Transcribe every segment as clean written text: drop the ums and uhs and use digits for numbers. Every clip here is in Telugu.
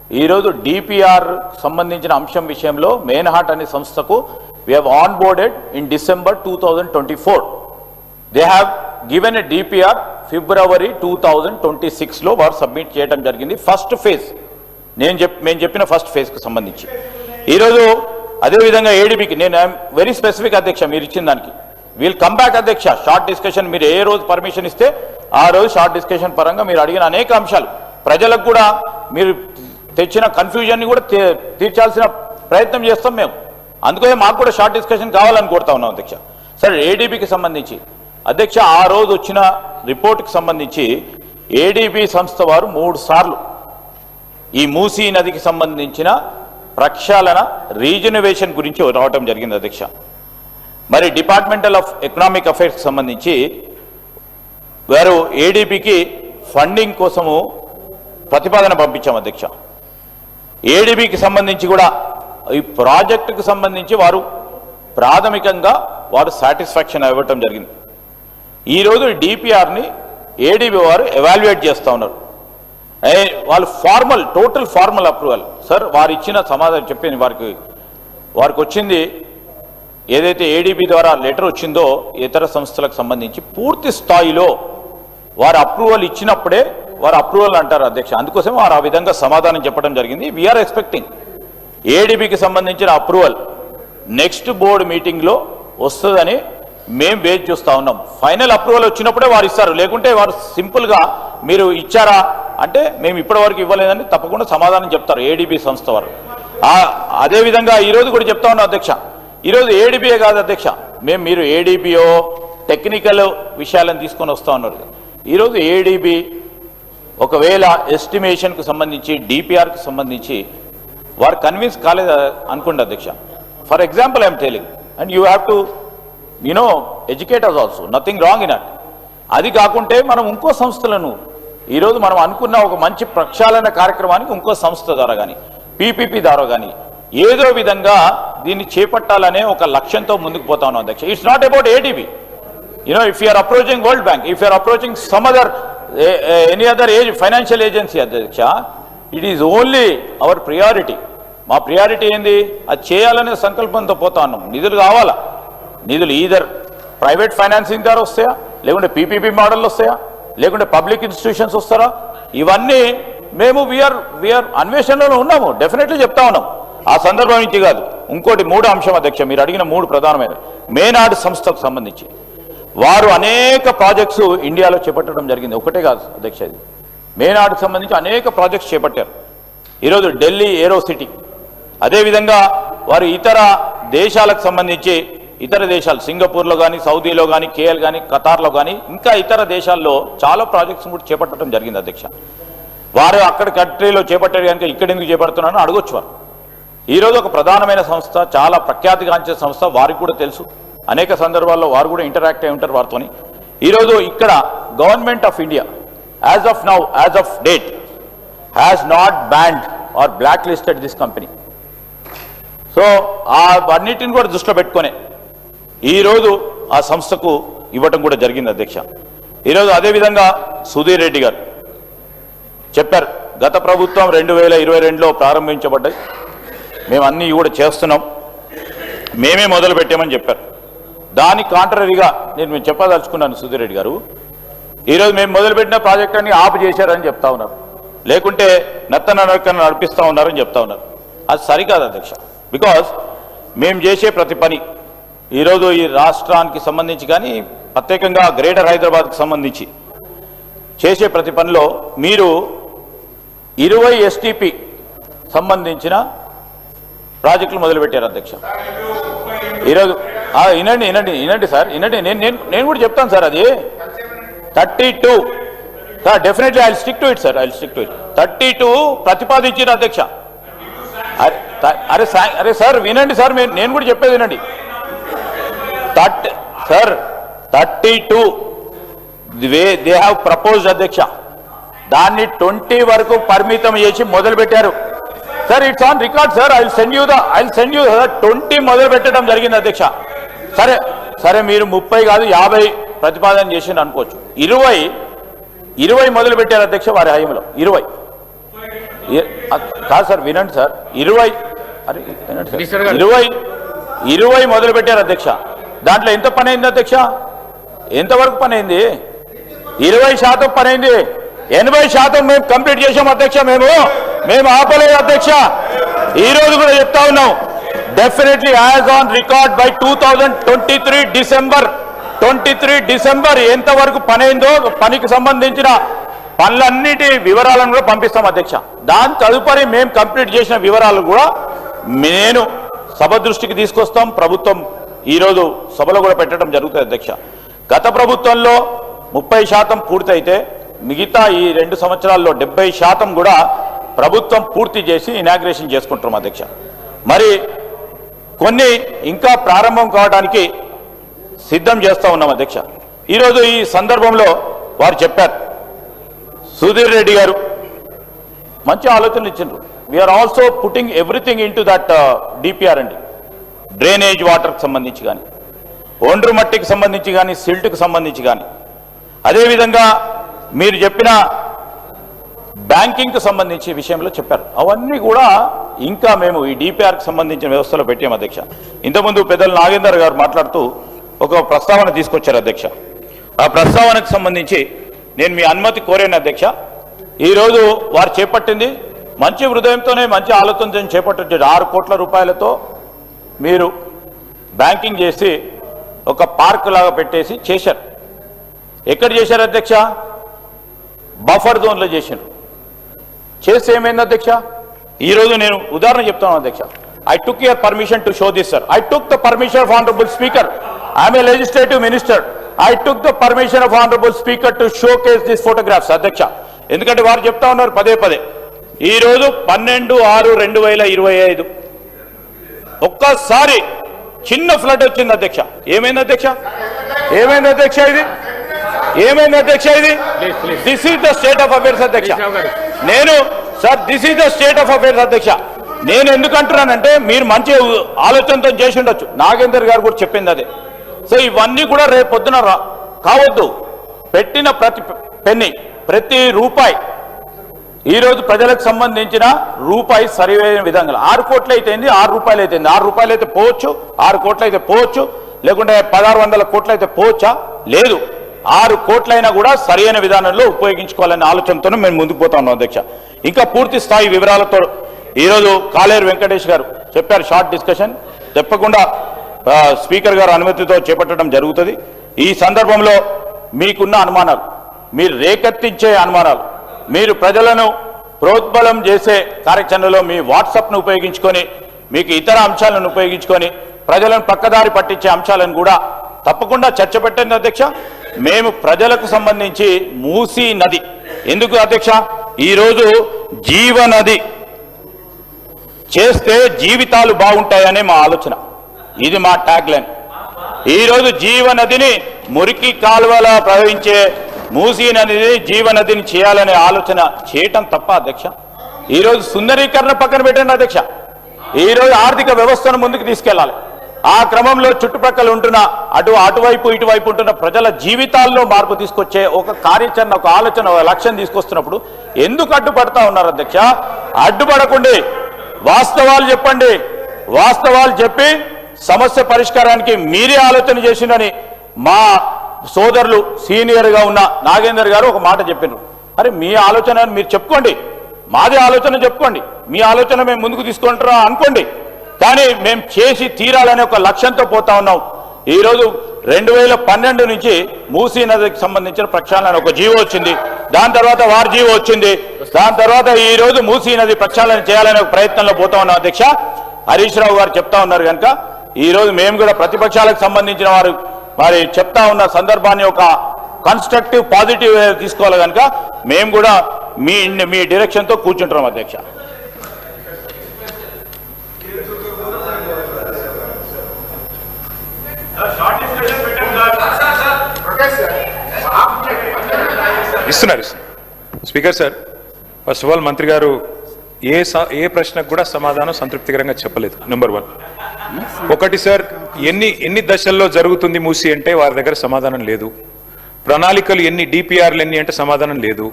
ఈరోజు డిపిఆర్ సంబంధించిన అంశం విషయంలో మెయిన్హార్ట్ అనే సంస్థకు we have onboarded in December 2024. They have given a DPR February 2026 లో వారు సబ్మిట్ చేయడం జరిగింది. ఫస్ట్ ఫేజ్ మేము చెప్పిన ఫస్ట్ ఫేజ్కి సంబంధించి ఈరోజు అదేవిధంగా ఏడీబీకి నేను వెరీ స్పెసిఫిక్ అధ్యక్ష మీరు ఇచ్చిన దానికి వీల్ కమ్ బ్యాక్ అధ్యక్ష షార్ట్ డిస్కషన్ మీరు ఏ రోజు పర్మిషన్ ఇస్తే ఆ రోజు షార్ట్ డిస్కషన్ పరంగా మీరు అడిగిన అనేక అంశాలు ప్రజలకు కూడా మీరు తెచ్చిన కన్ఫ్యూజన్ని కూడా తీర్చాల్సిన ప్రయత్నం చేస్తాం మేము. అందుకనే మాకు కూడా షార్ట్ డిస్కషన్ కావాలని కోరుతా ఉన్నాం అధ్యక్ష. సరే ఏడీబీకి సంబంధించి అధ్యక్ష ఆ రోజు వచ్చిన రిపోర్ట్కి సంబంధించి ఏడీబీ సంస్థ వారు 3 సార్లు ఈ మూసీ నదికి సంబంధించిన ప్రక్షాళన రీజనరేషన్ గురించి రావటం జరిగింది అధ్యక్ష. మరి డిపార్ట్మెంటల్ ఆఫ్ ఎకనామిక్ అఫైర్స్కి సంబంధించి వారు ఏడీబీకి ఫండింగ్ కోసము ప్రతిపాదన పంపించాం అధ్యక్ష. ఏడీబీకి సంబంధించి కూడా ఈ ప్రాజెక్టుకు సంబంధించి వారు ప్రాథమికంగా వారు సాటిస్ఫాక్షన్ ఇవ్వటం జరిగింది. ఈరోజు డిపిఆర్ని ఏడీబీ వారు ఎవాల్యుయేట్ చేస్తూ ఉన్నారు. వాళ్ళు టోటల్ ఫార్మల్ అప్రూవల్ సార్ వారు ఇచ్చిన సమాధానం చెప్పింది వారికి వచ్చింది ఏదైతే ఏడీబీ ద్వారా లెటర్ వచ్చిందో ఇతర సంస్థలకు సంబంధించి పూర్తి స్థాయిలో వారు అప్రూవల్ ఇచ్చినప్పుడే వారు అప్రూవల్ అంటారు అధ్యక్ష. అందుకోసం వారు ఆ విధంగా సమాధానం చెప్పడం జరిగింది. వీఆర్ ఎక్స్పెక్టింగ్ ఏడీబీకి సంబంధించిన అప్రూవల్ నెక్స్ట్ బోర్డు మీటింగ్లో వస్తుందని మేము వెయిట్ చూస్తూ ఉన్నాం. ఫైనల్ అప్రూవల్ వచ్చినప్పుడే వారు ఇస్తారు, లేకుంటే వారు సింపుల్గా మీరు ఇచ్చారా అంటే మేము ఇప్పటివరకు ఇవ్వలేదని తప్పకుండా సమాధానం చెప్తారు ఏడీబీ సంస్థ వారు. అదేవిధంగా ఈరోజు కూడా చెప్తా ఉన్నాం అధ్యక్ష. ఈరోజు ఏడీబీయే కాదు అధ్యక్ష, మీరు ఏడీబీయో టెక్నికల్ విషయాలను తీసుకొని వస్తూ ఉన్నారు. ఈరోజు ఏడీబీ ఒకవేళ ఎస్టిమేషన్కు సంబంధించి డిపిఆర్కి సంబంధించి వారు కన్విన్స్ కాలేదు అనుకోండి అధ్యక్ష. For example I'm telling and you have to educate us also, nothing wrong in it. అది కాకుంటే మనం ఇంకో సంస్థలను ఈరోజు మనం అనుకున్న ఒక మంచి ప్రక్షాళన కార్యక్రమానికి ఇంకో సంస్థ ద్వారా కానీ పీపీపీ ద్వారా కానీ ఏదో విధంగా దీన్ని చేపట్టాలనే ఒక లక్ష్యంతో ముందుకు పోతా ఉన్నాం అధ్యక్ష. It's not about ADB. If you're approaching World Bank, if you're approaching some other any other financial agency అధ్యక్ష, it is only our priority. మా ప్రియారిటీ ఏంది? అది చేయాలనే సంకల్పంతో పోతా ఉన్నాం. నిధులు కావాలా, నిధులు ఈదర్ ప్రైవేట్ ఫైనాన్సింగ్ ద్వారా వస్తాయా, లేకుంటే పీపీపీ మోడల్లో వస్తాయా, లేకుంటే పబ్లిక్ ఇన్స్టిట్యూషన్స్ వస్తారా, ఇవన్నీ మేము వీఆర్ అన్వేషణలో ఉన్నాము. డెఫినెట్లీ చెప్తా ఉన్నాం. ఆ సందర్భం నుంచి కాదు, ఇంకోటి 3 అంశం అధ్యక్ష మీరు అడిగిన 3 ప్రధానమైన మేనాడ్ సంస్థకు సంబంధించి వారు అనేక ప్రాజెక్ట్స్ ఇండియాలో చేపట్టడం జరిగింది. ఒకటే కాదు అధ్యక్ష, ఇది మేనాడ్కి సంబంధించి అనేక ప్రాజెక్ట్స్ చేపట్టారు. ఈరోజు ఢిల్లీ ఏరో సిటీ, అదేవిధంగా వారు ఇతర దేశాలకు సంబంధించి ఇతర దేశాలు సింగపూర్లో కానీ, సౌదీలో కానీ, కేఎల్ కానీ, ఖతార్లో కానీ, ఇంకా ఇతర దేశాల్లో చాలా ప్రాజెక్ట్స్ కూడా చేపట్టడం జరిగింది అధ్యక్ష. వారు అక్కడ కంట్రీలో చేపట్టారు కనుక ఇక్కడ ఎందుకు చేపడుతున్నారని అడగొచ్చు వారు. ఈరోజు ఒక ప్రధానమైన సంస్థ, చాలా ప్రఖ్యాతిగాంచిన సంస్థ, వారికి కూడా తెలుసు. అనేక సందర్భాల్లో వారు కూడా ఇంటరాక్ట్ అయి ఉంటారు వారితోని. ఈరోజు ఇక్కడ government of India as of now, as of date has not banned or blacklisted this company. So అన్నిటిని కూడా దృష్టిలో పెట్టుకునే ఈరోజు ఆ సంస్థకు ఇవ్వటం కూడా జరిగింది అధ్యక్ష. ఈరోజు అదేవిధంగా సుధీర్ రెడ్డి గారు చెప్పారు, గత ప్రభుత్వం 2022లో ప్రారంభించబడ్డాయి, మేము అన్నీ కూడా చేస్తున్నాం, మేమే మొదలు పెట్టామని చెప్పారు. దానికి కాంట్రరీగా నేను చెప్పదలుచుకున్నాను సుధీర్ రెడ్డి గారు, ఈరోజు మేము మొదలుపెట్టిన ప్రాజెక్ట్ అన్ని ఆపు చేశారని చెప్తా ఉన్నారు, లేకుంటే నత్తనడకన నడిపిస్తూ ఉన్నారని చెప్తా ఉన్నారు. అది సరికాదు అధ్యక్ష. బికాజ్ మేము చేసే ప్రతి పని ఈరోజు ఈ రాష్ట్రానికి సంబంధించి కానీ ప్రత్యేకంగా గ్రేటర్ హైదరాబాద్కి సంబంధించి చేసే ప్రతి పనిలో మీరు 20 ఎస్టీపీ సంబంధించిన ప్రాజెక్టులు మొదలుపెట్టారు అధ్యక్ష. ఈరోజు వినండి సార్, వినండి, నేను కూడా చెప్తాను సార్. అది 32 sir, definitely I will stick to it sir, I will stick to it. 32 ప్రతిపాదించిన అధ్యక్ష. అరే సార్ వినండి సార్, నేను కూడా చెప్పేది వినండి. సార్ 32 దే హ్యావ్ ప్రపోజ్డ్ అధ్యక్ష, దాన్ని 20 వరకు పరిమితం చేసి మొదలు పెట్టారు sir. It's on record sir, I will send you 20 మొదలు పెట్టడం జరిగింది అధ్యక్ష. సరే మీరు 30 కాదు 50 ప్రతిపాదన చేసి అనుకోవచ్చు. 20 మొదలు పెట్టారు అధ్యక్ష వారి హయాంలో. 20 కాదు సార్, వినండి సార్. 20 మొదలు పెట్టారు అధ్యక్ష. దాంట్లో ఎంత పని అయింది అధ్యక్ష? ఎంతవరకు పని అయింది? 20% పని అయింది. 80% మేము కంప్లీట్ చేసాం అధ్యక్ష. మేము ఆపలేదు అధ్యక్ష. ఈ రోజు కూడా చెప్తా ఉన్నాం, definitely as on record by 2023 December ఎంతవరకు పని అయిందో పనికి సంబంధించిన పనులన్నిటి వివరాలను కూడా పంపిస్తాం అధ్యక్ష. దాని తదుపరి మేము కంప్లీట్ చేసిన వివరాలు కూడా నేను సభ దృష్టికి తీసుకొస్తాం. ప్రభుత్వం ఈరోజు సభలో కూడా పెట్టడం జరుగుతుంది అధ్యక్ష. గత ప్రభుత్వంలో 30% పూర్తయితే మిగతా ఈ 2 సంవత్సరాల్లో 70% కూడా ప్రభుత్వం పూర్తి చేసి ఇనాగ్రేషన్ చేసుకుంటాం అధ్యక్ష. మరి కొన్ని ఇంకా ప్రారంభం కావడానికి సిద్ధం చేస్తూ ఉన్నాం అధ్యక్ష. ఈరోజు ఈ సందర్భంలో వారు చెప్పారు, సుధీర్ రెడ్డి గారు మంచి ఆలోచనలు ఇచ్చిండ్రు. We are also putting everything into that DPR అండి. డ్రైనేజ్ వాటర్కి సంబంధించి కానీ, ఒండ్రు మట్టికి సంబంధించి కానీ, సిల్ట్కి సంబంధించి కానీ, అదేవిధంగా మీరు చెప్పిన బ్యాంకింగ్కి సంబంధించి విషయంలో చెప్పారు. అవన్నీ కూడా ఇంకా మేము ఈ డిపిఆర్కి సంబంధించిన వ్యవస్థలో పెట్టాం అధ్యక్ష. ఇంతకుముందు పెద్దలు నాగేందర్ గారు మాట్లాడుతూ ఒక ప్రస్తావన తీసుకొచ్చారు అధ్యక్ష. ఆ ప్రస్తావనకు సంబంధించి నేను మీ అనుమతి కోరాను అధ్యక్ష. ఈరోజు వారు చేపట్టింది మంచి హృదయంతోనే, మంచి ఆలోచనతో చేపట్టించారు. 6 కోట్ల రూపాయలతో మీరు బ్యాంకింగ్ చేసి ఒక పార్క్ లాగా పెట్టేసి చేశారు. ఎక్కడ చేశారు అధ్యక్ష? బఫర్ జోన్లో చేశారు. చేస్తే ఏమైంది అధ్యక్ష? ఈరోజు నేను ఉదాహరణ చెప్తాను అధ్యక్ష. I took your permission to show this, sir. I took the permission of honourable speaker. I'm a legislative minister. I took the permission of Honorable Speaker to showcase these photographs, అధ్యక్ష. ఎందుకంటే వారు చెప్తా ఉన్నారు పదే ఈ రోజు 12/6/2025 ఒక్కసారి చిన్న ఫ్లడ్ వచ్చింది అధ్యక్ష. ఏమైంది అధ్యక్ష? ఇది this is the state of affairs అధ్యక్ష. This is the state of affairs అధ్యక్ష. నేను ఎందుకంటున్నానంటే మీరు మంచి ఆలోచనతో చేసి ఉండొచ్చు. నాగేందర్ గారు కూడా చెప్పింది అదే. సో ఇవన్నీ కూడా రేపు పొద్దున కావద్దు. పెట్టిన ప్రతి పెన్ని, ప్రతి రూపాయి ఈరోజు ప్రజలకు సంబంధించిన రూపాయి సరైన విధంగా 6 కోట్లు అయితే 6 రూపాయలు అయితే 6 రూపాయలు అయితే పోవచ్చు, 6 కోట్లు అయితే పోవచ్చు, లేకుంటే 1600 కోట్లు అయితే పోవచ్చా? లేదు, 6 కోట్లైనా కూడా సరైన విధానంలో ఉపయోగించుకోవాలనే ఆలోచనతో మేము ముందుకు పోతా ఉన్నాం అధ్యక్ష. ఇంకా పూర్తి స్థాయి వివరాలతో ఈరోజు కాలేరు వెంకటేష్ గారు చెప్పారు. షార్ట్ డిస్కషన్ తప్పకుండా స్పీకర్ గారు అనుమతితో చేపట్టడం జరుగుతుంది. ఈ సందర్భంలో మీకున్న అనుమానాలు, మీరు రేకెత్తించే అనుమానాలు, మీరు ప్రజలను ప్రోద్బలం చేసే కార్యాచరణలో మీ వాట్సాప్ను ఉపయోగించుకొని, మీకు ఇతర అంశాలను ఉపయోగించుకొని ప్రజలను పక్కదారి పట్టించే అంశాలను కూడా తప్పకుండా చర్చ పెట్టండి అధ్యక్ష. మేము ప్రజలకు సంబంధించి మూసీ నది ఎందుకు అధ్యక్ష? ఈరోజు జీవనది చేస్తే జీవితాలు బాగుంటాయనే మా ఆలోచన. ఇది మా ట్యాగ్ లైన్. ఈరోజు జీవనదిని మురికి కాలువలా ప్రవహించే మూసీ నదిని జీవనదిని చేయాలనే ఆలోచన చేయటం తప్ప అధ్యక్ష? ఈరోజు సుందరీకరణ పక్కన పెట్టండి అధ్యక్ష. ఈరోజు ఆర్థిక వ్యవస్థను ముందుకు తీసుకెళ్లాలి. ఆ క్రమంలో చుట్టుపక్కల ఉంటున్న అటువైపు ఇటువైపు ఉంటున్న ప్రజల జీవితాల్లో మార్పు తీసుకొచ్చే ఒక కార్యాచరణ, ఒక ఆలోచన, ఒక లక్ష్యం తీసుకొస్తున్నప్పుడు ఎందుకు అడ్డుపడతా ఉన్నారు అధ్యక్ష? అడ్డుపడకుండా వాస్తవాలు చెప్పండి. వాస్తవాలు చెప్పి సమస్య పరిష్కారానికి మీరే ఆలోచన చేసిందని మా సోదరులు సీనియర్గా ఉన్న నాగేందర్ గారు ఒక మాట చెప్పినారు. అరే మీ ఆలోచన మీరు చెప్పుకోండి, మాది ఆలోచన చెప్పుకోండి, మీ ఆలోచన మేము ముందుకు తీసుకుంటారా అనుకోండి, కానీ మేము చేసి తీరాలనే ఒక లక్ష్యంతో పోతా ఉన్నాం. ఈరోజు 2012 నుంచి మూసీ నదికి సంబంధించిన ప్రక్షాళన ఒక జీవో వచ్చింది. దాని తర్వాత వారి జీవో వచ్చింది. దాని తర్వాత ఈ రోజు మూసీ నది ప్రక్షాళన చేయాలనే ఒక ప్రయత్నంలో పోతా ఉన్నాం అధ్యక్ష. హరీష్ రావు గారు చెప్తా ఉన్నారు కనుక ఈ రోజు మేము కూడా ప్రతిపక్షాలకు సంబంధించిన వారు మరి చెప్తా ఉన్న సందర్భాన్ని ఒక కన్స్ట్రక్టివ్ పాజిటివ్ తీసుకోవాలి కనుక మేము కూడా మీ డైరెక్షన్తో కూర్చుంటున్నాం అధ్యక్ష. ఇస్తున్నారు speaker sir. First of all మంత్రి గారు ఏ ప్రశ్నకు కూడా సమాధానం సంతృప్తికరంగా చెప్పలేదు. నెంబర్ 1. ఒకటి సార్, ఎన్ని దశల్లో జరుగుతుంది మూసి అంటే వారి దగ్గర సమాధానం లేదు. ప్రణాళికలు ఎన్ని, డిపిఆర్లు ఎన్ని అంటే సమాధానం లేదు.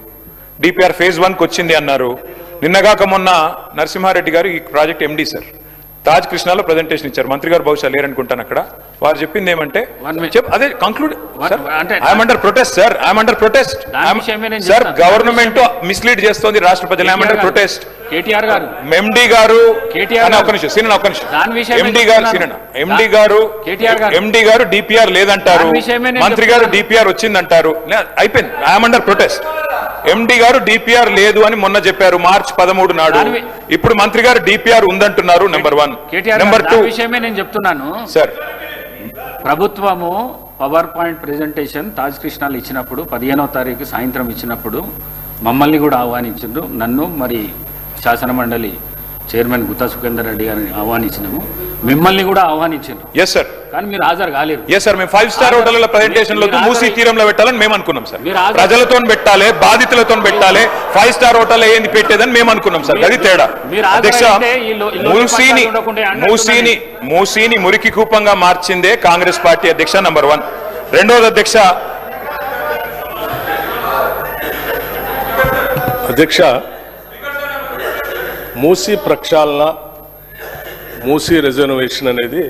డిపిఆర్ ఫేజ్ 1కి వచ్చింది అన్నారు. నిన్నగాక మొన్న నరసింహారెడ్డి గారు ఈ ప్రాజెక్ట్ ఎండి సార్ తాజ్ కృష్ణాలో ప్రజెంటేషన్ ఇచ్చారు. మంత్రి గారు బహుశా లేరనుకుంటాను అక్కడ. వారు చెప్పింది ఏమంటే అదే conclude I'm under protest sir, I'm under protest sir. Government mislead చేస్తోంది రాష్ట్ర ప్రజలు. I'm under protest. కేటీఆర్ గారు ఎండి గారు ఒక్క నిమిషం ఎండి గారు డిపిఆర్ లేదంటారు, మంత్రి గారు డిపిఆర్ వచ్చిందంటారు. అయిపోయింది. I'm under protest. ఎండి గారు డిపిఆర్ లేదు అని మొన్న చెప్పారు మార్చి 13 నాడు. ఇప్పుడు మంత్రి గారు డిపిఆర్ ఉందంటున్నారు. నెంబర్ 1. నెంబర్ 2 విషయమే నేను చెప్తున్నాను సార్. ప్రభుత్వము పవర్ పాయింట్ ప్రెజెంటేషన్ తాజ్ కృష్ణాలు ఇచ్చినప్పుడు 15వ తారీఖు సాయంత్రం ఇచ్చినప్పుడు మమ్మల్ని కూడా ఆహ్వానించారు. నన్ను మరి శాసన మండలి చైర్మన్ గుత్తా సుఖేందర్ రెడ్డి గారిని ఆహ్వానించినాము, మిమ్మల్ని కూడా ఆహ్వానించారు. Yes sir. కానీ మీరు హాజరు కాలేరు. Yes sir. మేము 5 స్టార్ హోటళ్ల ప్రెజెంటేషన్ లో మూసీ తీరంలో పెట్టాలని మేము అనుకున్నాం సార్. ప్రజలతో పెట్టాలి, బాధితులతో పెట్టాలి. 5 స్టార్ హోటల్ ఏంది పెట్టేదని మేము అనుకున్నాం సార్. అది తేడా. అధ్యక్ష, మూసీని మురికి కూపంగా మార్చిందే కాంగ్రెస్ పార్టీ అధ్యక్ష. నంబర్ 1. రెండోది అధ్యక్ష, మూసీ ప్రక్షాళన, మూసీ రిజర్వేషన్ అనేది